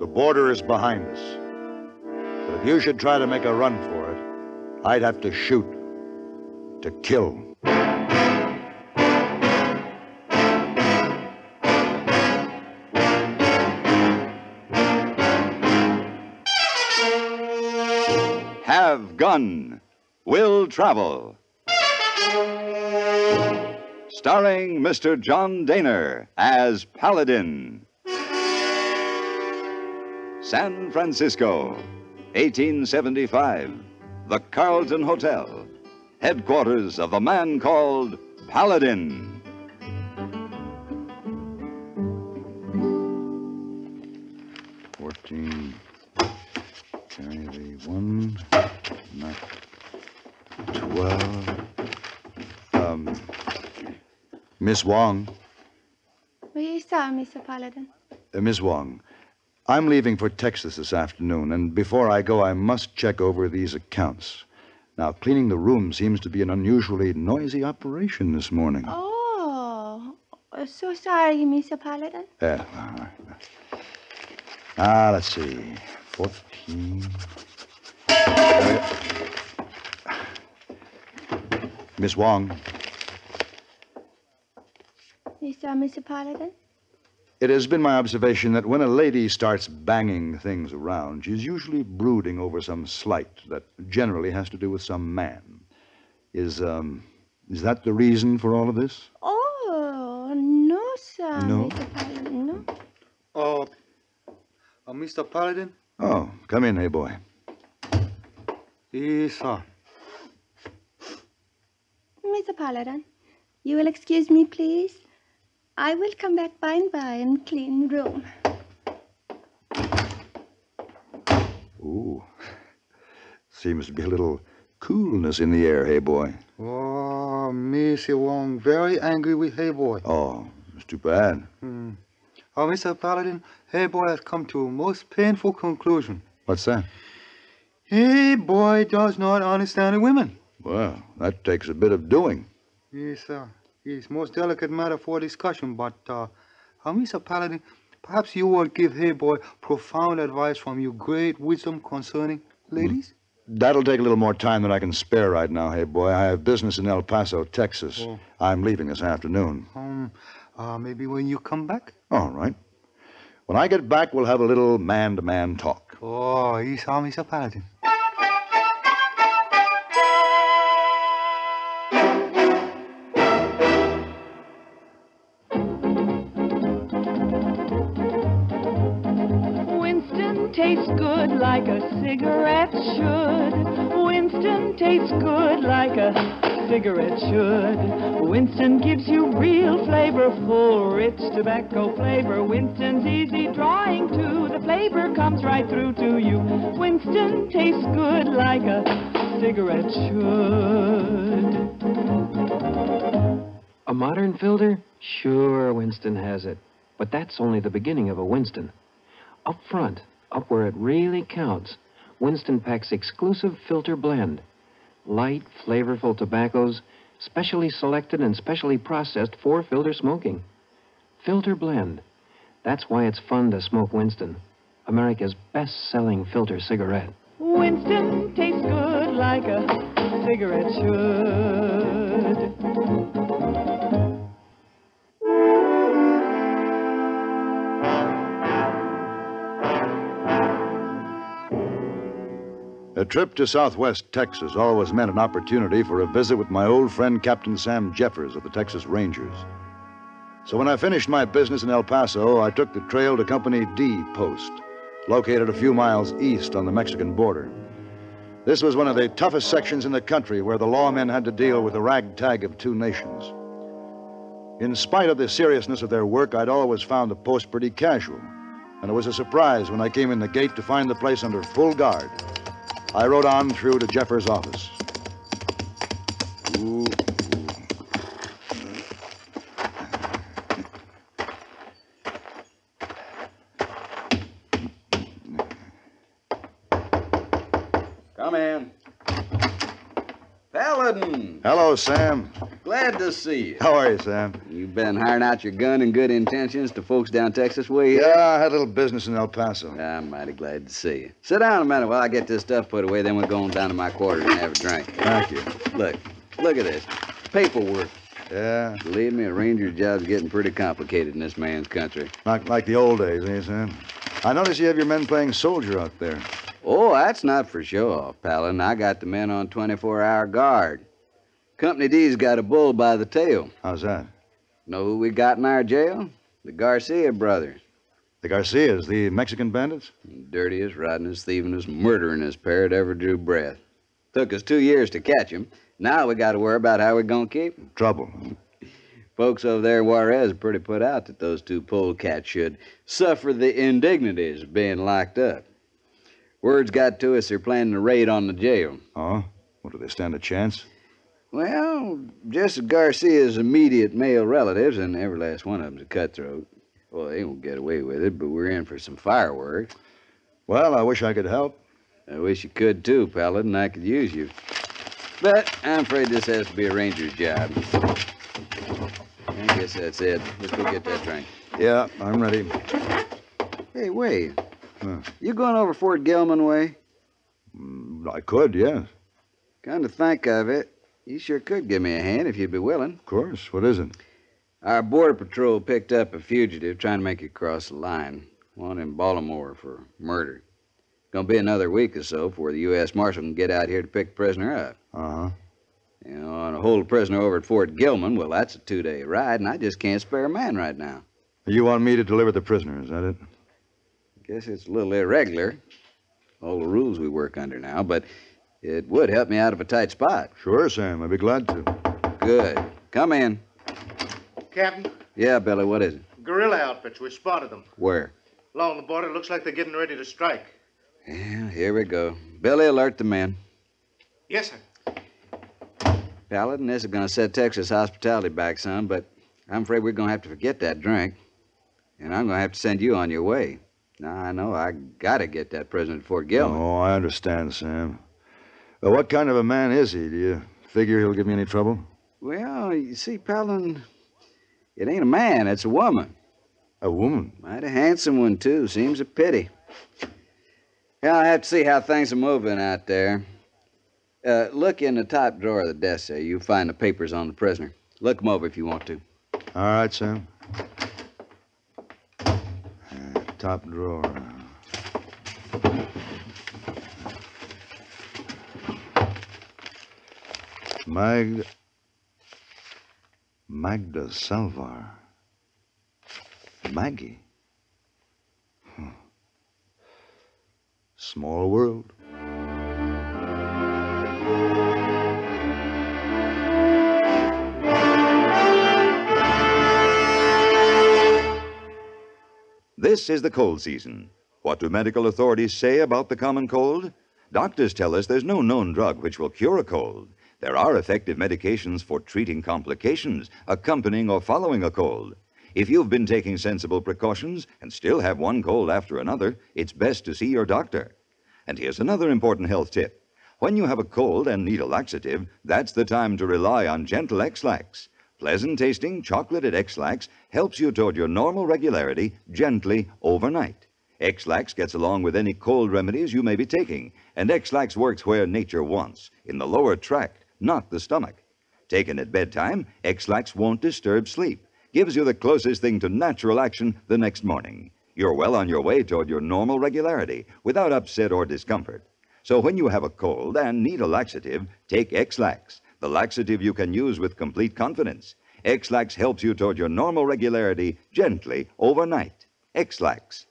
The border is behind us. But if you should try to make a run for it, I'd have to shoot. To kill. Have gun. Will travel. Starring Mr. John Dehner as Paladin. San Francisco, 1875. The Carlton Hotel, headquarters of a man called Paladin. Carry the 1, not 12. Miss Wong. Oui, sir, Mr. Paladin. Miss Wong, I'm leaving for Texas this afternoon, and before I go, I must check over these accounts. Now, cleaning the room seems to be an unusually noisy operation this morning. Oh, so sorry, Mr. Paladin. Yeah, all right. Let's see. 14. Miss Wong. Yes, sir, Mr. Paladin. It has been my observation that when a lady starts banging things around, she's usually brooding over some slight that generally has to do with some man. Is that the reason for all of this? Oh, no, sir, No? Mr. Paladin, no. Mr. Paladin? Oh, come in, hey boy. Yes, sir. Mr. Paladin, you will excuse me, please? I will come back by and by and clean the room. Ooh. Seems to be a little coolness in the air, hey boy. Oh, Mr. Wong, very angry with Hey Boy. Oh, it's too bad. Mr. Paladin, Hey Boy has come to a most painful conclusion. What's that? Hey Boy does not understand women. Well, that takes a bit of doing. Yes, sir. It's most delicate matter for discussion, but, Mr. Paladin, perhaps you will give Hey Boy profound advice from your great wisdom concerning ladies? That'll take a little more time than I can spare right now, hey boy. I have business in El Paso, Texas. Oh. I'm leaving this afternoon. Maybe when you come back? All right. When I get back, we'll have a little man-to-man talk. Oh, yes, Mr. Paladin. Tastes good like a cigarette should. Winston tastes good like a cigarette should. Winston gives you real flavor, full, rich tobacco flavor. Winston's easy drawing too. The flavor comes right through to you. Winston tastes good like a cigarette should. A modern filter? Sure, Winston has it. But that's only the beginning of a Winston. Up front, up where it really counts, Winston packs exclusive filter blend. Light, flavorful tobaccos, specially selected and specially processed for filter smoking. Filter blend. That's why it's fun to smoke Winston, America's best-selling filter cigarette. Winston tastes good like a cigarette should. A trip to southwest Texas always meant an opportunity for a visit with my old friend Captain Sam Jeffers of the Texas Rangers. So when I finished my business in El Paso, I took the trail to Company D Post, located a few miles east on the Mexican border. This was one of the toughest sections in the country where the lawmen had to deal with the ragtag of two nations. In spite of the seriousness of their work, I'd always found the post pretty casual, and it was a surprise when I came in the gate to find the place under full guard. I rode on through to Jeffers' office. Ooh. Come in. Paladin! Paladin! Hello, Sam. Glad to see you. How are you, Sam? You've been hiring out your gun and good intentions to folks down Texas way? Yeah, I had a little business in El Paso. I'm mighty glad to see you. Sit down a minute while I get this stuff put away, then we'll go on down to my quarters and have a drink. Thank you. Look at this. Paperwork. Yeah, Believe me, a ranger's job's getting pretty complicated in this man's country. like the old days, eh, Sam? I notice you have your men playing soldier out there. Oh, that's not for show-off, Paladin. I got the men on 24-hour guard. Company D's got a bull by the tail. How's that? Know who we got in our jail? The Garcia brothers. The Garcias, the Mexican bandits? Dirtiest, rottenest, thievingest, murderingest pair that ever drew breath. Took us 2 years to catch 'em. Now we got to worry about how we're going to keep 'em. Trouble. Folks over there in Juarez are pretty put out that those two polecats should suffer the indignities of being locked up. Word's got to us they're planning a raid on the jail. Oh? Well, do they stand a chance? Well, just Garcia's immediate male relatives, and every last one of them's a cutthroat. Well, they won't get away with it, but we're in for some fireworks. Well, I wish I could help. I wish you could, too, Paladin. I could use you. But I'm afraid this has to be a ranger's job. I guess that's it. Let's go get that drink. Yeah, I'm ready. Hey, wait. Huh. You going over Fort Gilman way? I could, yes. Come to think of it, you sure could give me a hand if you'd be willing. Of course. What is it? Our border patrol picked up a fugitive trying to make it cross the line. One in Baltimore for murder. Gonna be another week or so before the U.S. Marshal can get out here to pick the prisoner up. Uh-huh. You know, and to hold a prisoner over at Fort Gilman, well, that's a 2-day ride, and I just can't spare a man right now. You want me to deliver the prisoner, is that it? Guess it's a little irregular, all the rules we work under now, but it would help me out of a tight spot. Sure, Sam. I'd be glad to. Good. Come in. Captain, Yeah, Billy, what is it? guerrilla outfits. We spotted them. Where? Along the border, looks like they're getting ready to strike. Yeah, here we go. Billy, alert the men. Yes, sir. Paladin, this is going to set Texas hospitality back some, but I'm afraid we're going to have to forget that drink. And I'm going to have to send you on your way. Now, I know I got to get that prisoner to Fort Gilman. Oh, I understand, Sam. Well, what kind of a man is he? Do you figure he'll give me any trouble? Well, you see, Paladin, it ain't a man, it's a woman. A woman? Mighty handsome one, too. Seems a pity. Yeah, I have to see how things are moving out there. Look in the top drawer of the desk there. You'll find the papers on the prisoner. Look them over if you want to. All right, Sam. Top drawer. Magda Salvar. Maggie. Small world. This is the cold season. What do medical authorities say about the common cold? Doctors tell us there's no known drug which will cure a cold. There are effective medications for treating complications accompanying or following a cold. If you've been taking sensible precautions and still have one cold after another, it's best to see your doctor. And here's another important health tip. When you have a cold and need a laxative, that's the time to rely on gentle X-Lax. Pleasant-tasting chocolated X-Lax helps you toward your normal regularity gently overnight. X-Lax gets along with any cold remedies you may be taking, and X-Lax works where nature wants, in the lower tract, not the stomach. Taken at bedtime, X-Lax won't disturb sleep. Gives you the closest thing to natural action the next morning. You're well on your way toward your normal regularity without upset or discomfort. So when you have a cold and need a laxative, take X-Lax, the laxative you can use with complete confidence. X-Lax helps you toward your normal regularity gently overnight. X-Lax.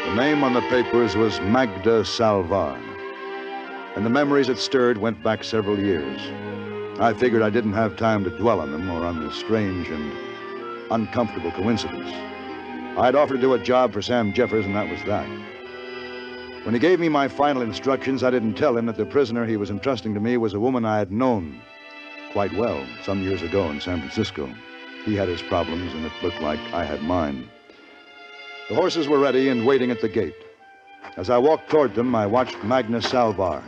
The name on the papers was Magda Salvar. And the memories it stirred went back several years. I figured I didn't have time to dwell on them or on the strange and uncomfortable coincidence. I'd offered to do a job for Sam Jeffers, and that was that. When he gave me my final instructions, I didn't tell him that the prisoner he was entrusting to me was a woman I had known quite well some years ago in San Francisco. He had his problems, and it looked like I had mine. The horses were ready and waiting at the gate. As I walked toward them, I watched Magna Salvar,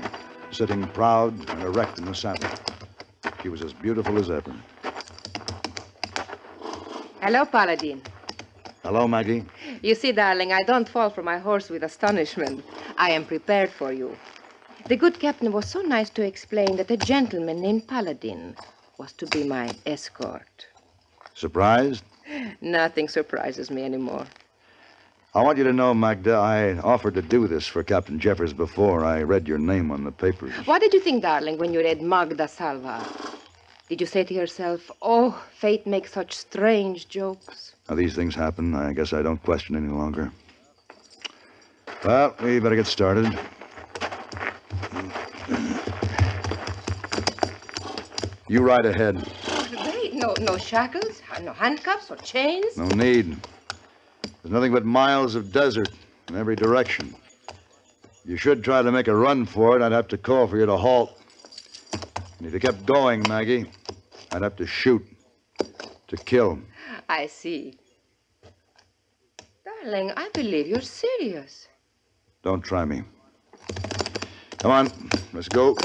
sitting proud and erect in the saddle. She was as beautiful as ever. Hello, Paladin. Hello, Maggie. You see, darling, I don't fall from my horse with astonishment. I am prepared for you. The good captain was so nice to explain that a gentleman named Paladin was to be my escort. Surprised? Nothing surprises me anymore. I want you to know, Magda, I offered to do this for Captain Jeffers before I read your name on the papers. What did you think, darling, when you read Magda Salva? Did you say to yourself, oh, fate makes such strange jokes? Now, these things happen. I guess I don't question any longer. Well, we better get started. You ride ahead. Wait, no shackles, no handcuffs or chains? No need. There's nothing but miles of desert in every direction. You should try to make a run for it. I'd have to call for you to halt. And if you kept going, Maggie, I'd have to shoot. To kill. I see. Darling, I believe you're serious. Don't try me. Come on, let's go.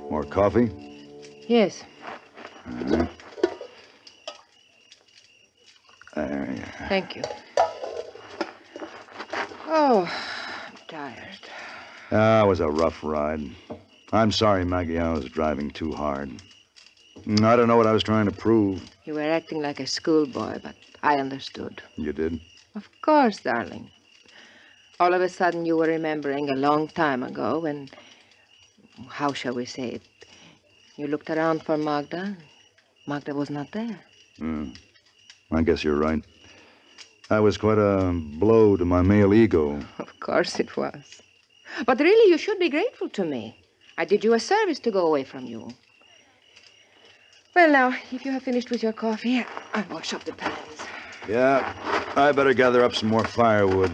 More coffee? Yes. There you are. Thank you. Oh, I'm tired. It was a rough ride. I'm sorry, Maggie, I was driving too hard. I don't know what I was trying to prove. You were acting like a schoolboy, but I understood. You did? Of course, darling. All of a sudden, you were remembering a long time ago when, how shall we say it, you looked around for Magda. Magda was not there. I guess you're right. That was quite a blow to my male ego. Of course it was. But really, you should be grateful to me. I did you a service to go away from you. Well, now, if you have finished with your coffee, I'll wash up the pans. Yeah, I better gather up some more firewood.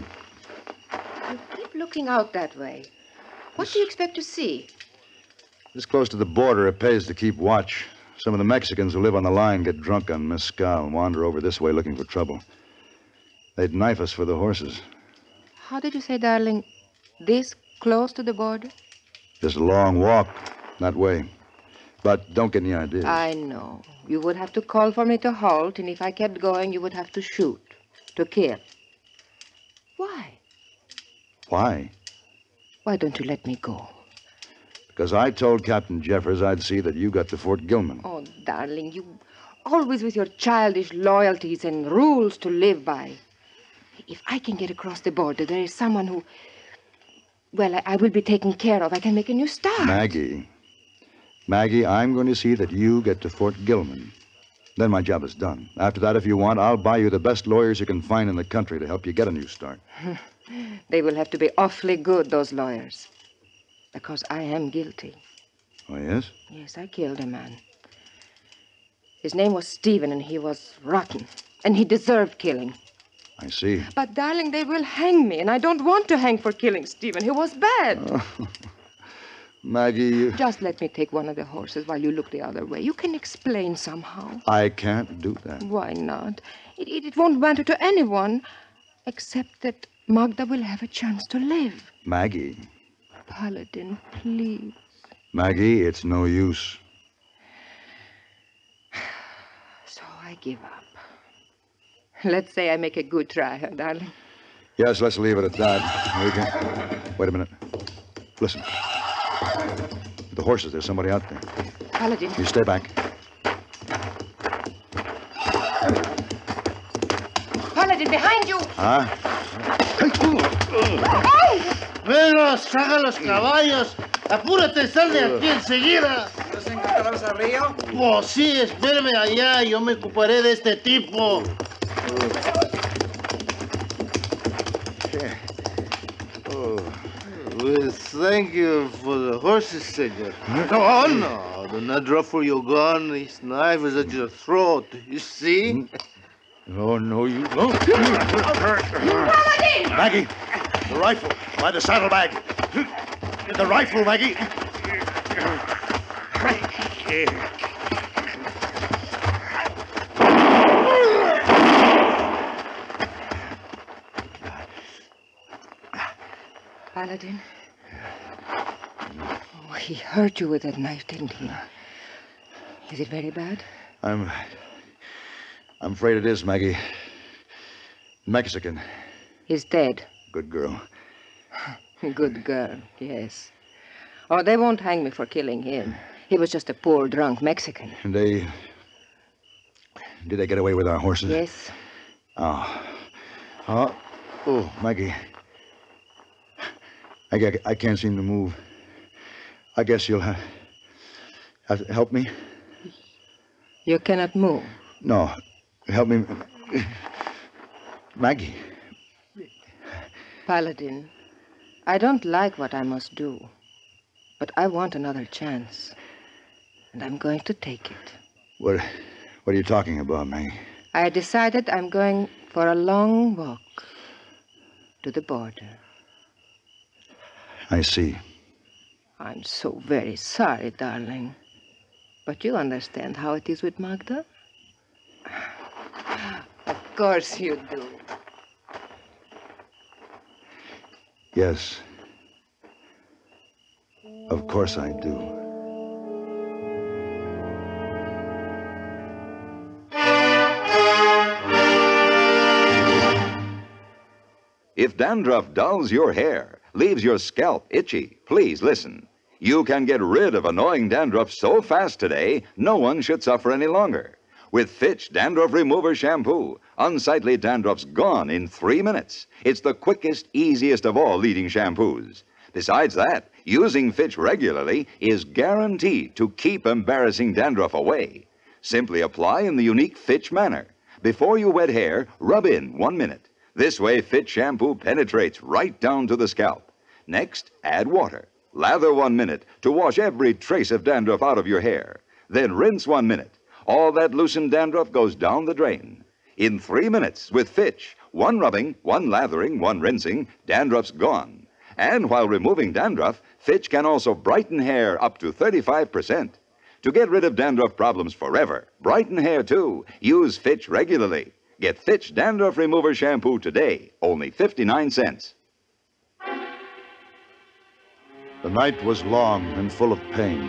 You keep looking out that way. What do you expect to see? This close to the border, it pays to keep watch. Some of the Mexicans who live on the line get drunk on mezcal and wander over this way looking for trouble. They'd knife us for the horses. How did you say, darling, this close to the border? Just a long walk that way. But don't get any ideas. I know. You would have to call for me to halt, and if I kept going, you would have to shoot, to kill. Why? Why? Why don't you let me go? Because I told Captain Jeffers I'd see that you got to Fort Gilman. Oh, darling, you always with your childish loyalties and rules to live by. If I can get across the border, there is someone who... Well, I will be taken care of. I can make a new start. Maggie, I'm going to see that you get to Fort Gilman. Then my job is done. After that, if you want, I'll buy you the best lawyers you can find in the country to help you get a new start. They will have to be awfully good, those lawyers. Because I am guilty. Oh, yes? Yes, I killed a man. His name was Stephen, and he was rotten. And he deserved killing. I see. But, darling, they will hang me, and I don't want to hang for killing Stephen. He was bad. Oh. Maggie, you... Just let me take one of the horses while you look the other way. You can explain somehow. I can't do that. Why not? It won't matter to anyone, except that Magda will have a chance to live. Maggie. Paladin, please. Maggie, it's no use. So I give up. Let's say I make a good try, huh, darling? Yes, let's leave it at that. We can... Wait a minute. Listen. The horses, there's somebody out there. Paladin. You stay back. Paladin, behind you! Huh? Pedro, saca los caballos. Apúrate, sal de aquí enseguida. ¿Nos encontramos al río? Pues sí, espéreme allá. Yo me ocuparé de este tipo. Well, thank you for the horses, senor. Oh, no. Do not draw for your gun. This knife is at your throat. You see? Oh, no, you don't. Paladin! Maggie, the rifle by the saddlebag. The rifle, Maggie. Paladin. Oh, he hurt you with that knife, didn't he? Is it very bad? I'm afraid it is, Maggie. Mexican. He's dead. Good girl. Good girl, yes. Oh, they won't hang me for killing him. He was just a poor, drunk Mexican. And did they get away with our horses? Yes. Oh, Maggie. I can't seem to move. I guess you'll have to help me. You cannot move. No, help me. Maggie. Paladin, I don't like what I must do, but I want another chance, and I'm going to take it. What are you talking about, Maggie? I decided I'm going for a long walk to the border. I see. I'm so very sorry, darling. But you understand how it is with Magda? Of course you do. Yes. Of course I do. If dandruff dulls your hair, leaves your scalp itchy, please listen. You can get rid of annoying dandruff so fast today, no one should suffer any longer. With Fitch Dandruff Remover Shampoo, unsightly dandruff's gone in 3 minutes. It's the quickest, easiest of all leading shampoos. Besides that, using Fitch regularly is guaranteed to keep embarrassing dandruff away. Simply apply in the unique Fitch manner. Before you wet hair, rub in 1 minute. This way, Fitch shampoo penetrates right down to the scalp. Next, add water. Lather 1 minute to wash every trace of dandruff out of your hair. Then rinse 1 minute. All that loosened dandruff goes down the drain. In 3 minutes, with Fitch, 1 rubbing, 1 lathering, 1 rinsing, dandruff's gone. And while removing dandruff, Fitch can also brighten hair up to 35%. To get rid of dandruff problems forever, brighten hair too, use Fitch regularly. Get Fitch Dandruff Remover Shampoo today, only 59 cents. The night was long and full of pain,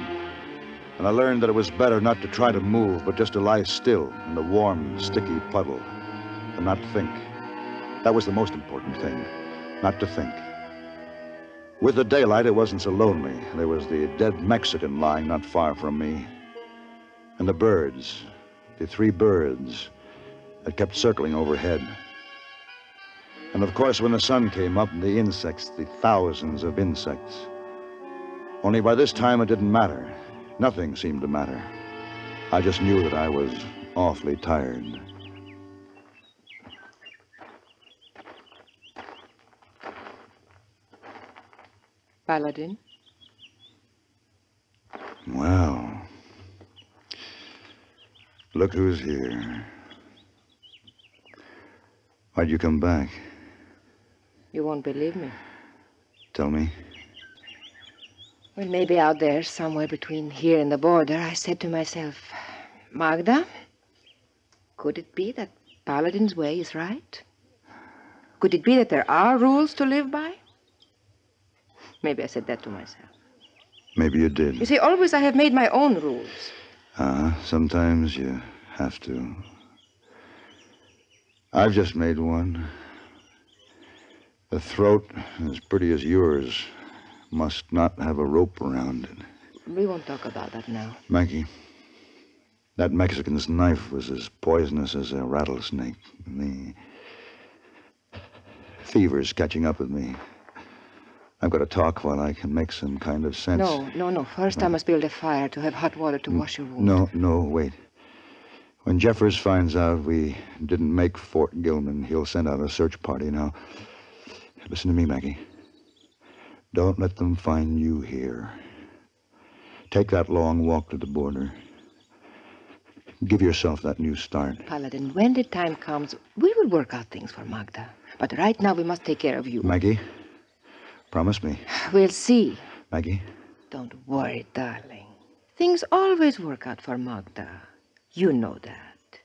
and I learned that it was better not to try to move, but just to lie still in the warm, sticky puddle and not think. That was the most important thing, not to think. With the daylight, it wasn't so lonely. There was the dead Mexican lying not far from me, and the birds, the 3 birds that kept circling overhead. And of course, when the sun came up, the insects, the thousands of insects. Only by this time, it didn't matter. Nothing seemed to matter. I just knew that I was awfully tired. Paladin? Well, look who's here. Why'd you come back? You won't believe me. Tell me. Well, maybe out there, somewhere between here and the border, I said to myself, Magda, could it be that Paladin's way is right? Could it be that there are rules to live by? Maybe I said that to myself. Maybe you did. You see, always I have made my own rules. Sometimes you have to. I've just made one. A throat as pretty as yours must not have a rope around it. We won't talk about that now. Maggie, that Mexican's knife was as poisonous as a rattlesnake. The fever's catching up with me. I've got to talk while I can make some kind of sense. No. First, I must build a fire to have hot water to wash your wound. No, wait. When Jeffers finds out we didn't make Fort Gilman, he'll send out a search party. Now, listen to me, Maggie. Don't let them find you here. Take that long walk to the border. Give yourself that new start. Paladin, when the time comes, we will work out things for Magda. But right now, we must take care of you. Maggie, promise me. We'll see. Maggie? Don't worry, darling. Things always work out for Magda. You know that.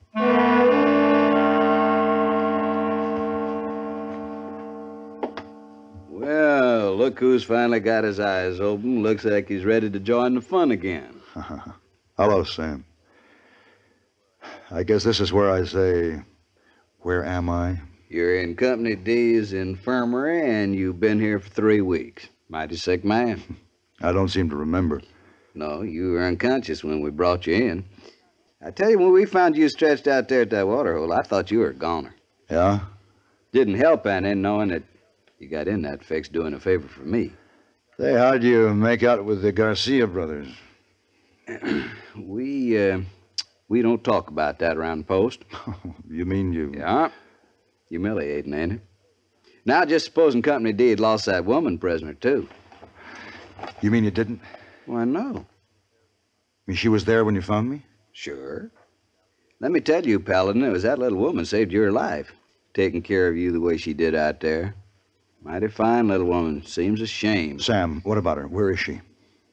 Well, Look who's finally got his eyes open. Looks like he's ready to join the fun again. Hello, Sam. I guess this is where I say, where am I? You're in Company D's infirmary, and you've been here for 3 weeks. Mighty sick man. I don't seem to remember. No, you were unconscious when we brought you in. I tell you, when we found you stretched out there at that waterhole, I thought you were a goner. Yeah? Didn't help any knowing that you got in that fix doing a favor for me. Say, how'd you make out with the Garcia brothers? We don't talk about that around the post. You mean you... Yeah. Humiliating, ain't it? Now, just supposing Company D had lost that woman prisoner, too. You mean you didn't? Why, no. You mean she was there when you found me? Sure. Let me tell you, Paladin, it was that little woman saved your life. Taking care of you the way she did out there. Mighty fine little woman. Seems a shame. Sam, what about her? Where is she?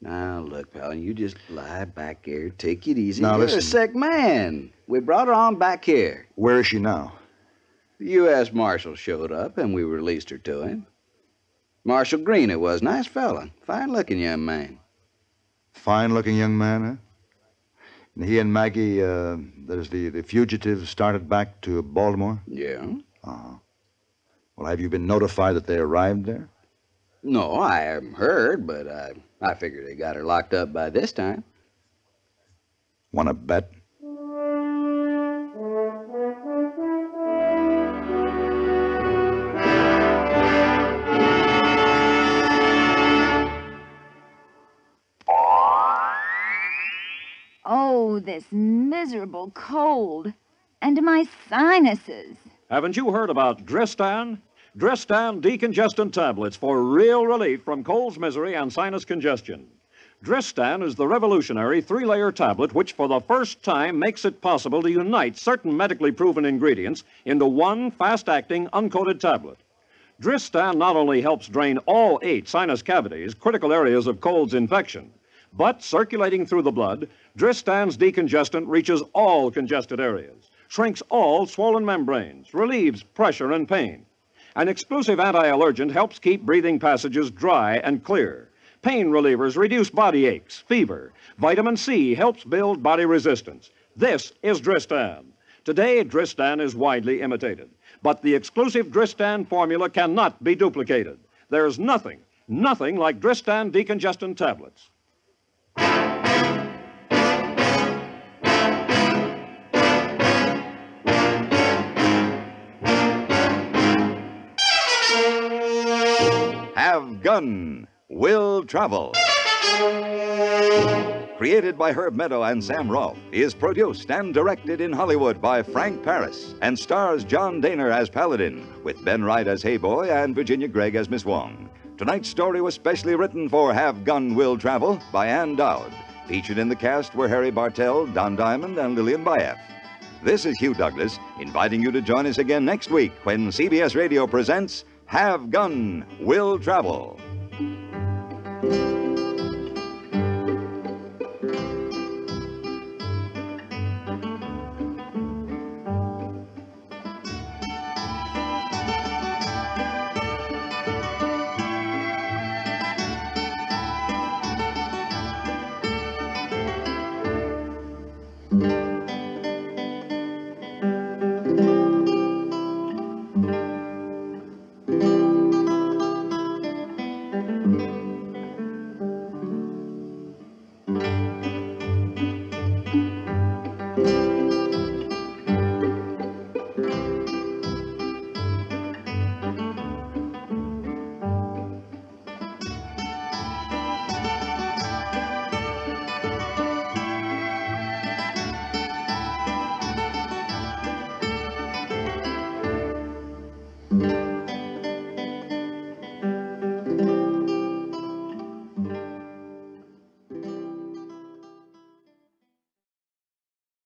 Now, look, Paladin, you just lie back here. Take it easy. Now, You're listen. a sick man. We brought her on back here. Where is she now? The U.S. Marshal showed up, and we released her to him. Marshal Green it was. Nice fella. Fine-looking young man. Fine-looking young man, huh? And he and Maggie, that is the fugitive, started back to Baltimore? Yeah. Uh-huh. Well, have you been notified that they arrived there? No, I haven't heard, but I figure they got her locked up by this time. Want to bet? Oh, this miserable cold. And my sinuses. Haven't you heard about Dristan? Dristan decongestant tablets for real relief from cold's misery and sinus congestion. Dristan is the revolutionary 3-layer tablet which for the first time makes it possible to unite certain medically proven ingredients into one fast-acting uncoated tablet. Dristan not only helps drain all 8 sinus cavities, critical areas of cold's infection, but circulating through the blood, Dristan's decongestant reaches all congested areas, shrinks all swollen membranes, relieves pressure and pain. An exclusive anti-allergent helps keep breathing passages dry and clear. Pain relievers reduce body aches, fever. Vitamin C helps build body resistance. This is Dristan. Today, Dristan is widely imitated, but the exclusive Dristan formula cannot be duplicated. There's nothing like Dristan decongestant tablets. Have Gun, Will Travel. Created by Herb Meadow and Sam Rolfe, is produced and directed in Hollywood by Frank Paris and stars John Dehner as Paladin, with Ben Wright as Hey Boy and Virginia Gregg as Miss Wong. Tonight's story was specially written for Have Gun, Will Travel by Ann Dowd. Featured in the cast were Harry Bartell, Don Diamond, and Lillian Bayef. This is Hugh Douglas, inviting you to join us again next week when CBS Radio presents Have Gun, Will Travel.